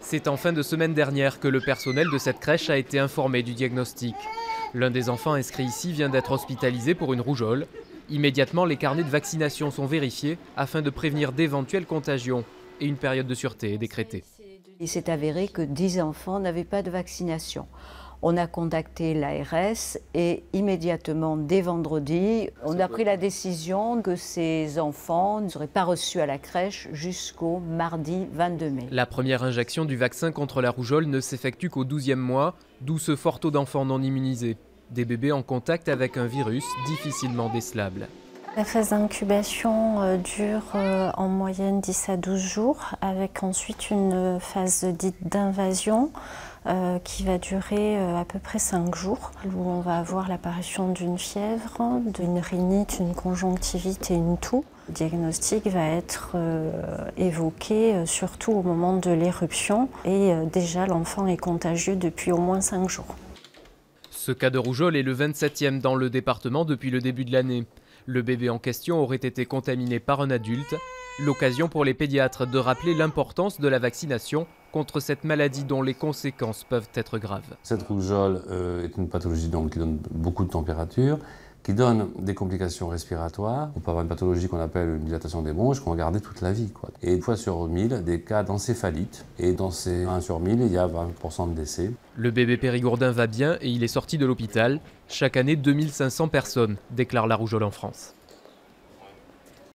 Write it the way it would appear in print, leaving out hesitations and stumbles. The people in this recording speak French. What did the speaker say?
C'est en fin de semaine dernière que le personnel de cette crèche a été informé du diagnostic. L'un des enfants inscrits ici vient d'être hospitalisé pour une rougeole. Immédiatement, les carnets de vaccination sont vérifiés afin de prévenir d'éventuelles contagions et une période de sûreté est décrétée. Il s'est avéré que 10 enfants n'avaient pas de vaccination. On a contacté l'ARS et immédiatement, dès vendredi, on a pris la décision que ces enfants ne seraient pas reçus à la crèche jusqu'au mardi 22 mai. La première injection du vaccin contre la rougeole ne s'effectue qu'au 12e mois, d'où ce fort taux d'enfants non immunisés. Des bébés en contact avec un virus difficilement décelable. La phase d'incubation dure en moyenne 10 à 12 jours, avec ensuite une phase dite d'invasion qui va durer à peu près 5 jours, où on va avoir l'apparition d'une fièvre, d'une rhinite, une conjonctivite et une toux. Le diagnostic va être évoqué surtout au moment de l'éruption et déjà l'enfant est contagieux depuis au moins 5 jours. Ce cas de rougeole est le 27e dans le département depuis le début de l'année. Le bébé en question aurait été contaminé par un adulte. L'occasion pour les pédiatres de rappeler l'importance de la vaccination contre cette maladie dont les conséquences peuvent être graves. Cette rougeole est une pathologie qui donne beaucoup de température, qui donne des complications respiratoires. On peut avoir une pathologie qu'on appelle une dilatation des bronches qu'on va garder toute la vie. Et une fois sur 1000, des cas d'encéphalite. Et dans ces 1 sur 1000, il y a 20% de décès. Le bébé périgourdin va bien et il est sorti de l'hôpital. Chaque année, 2500 personnes déclarent la rougeole en France.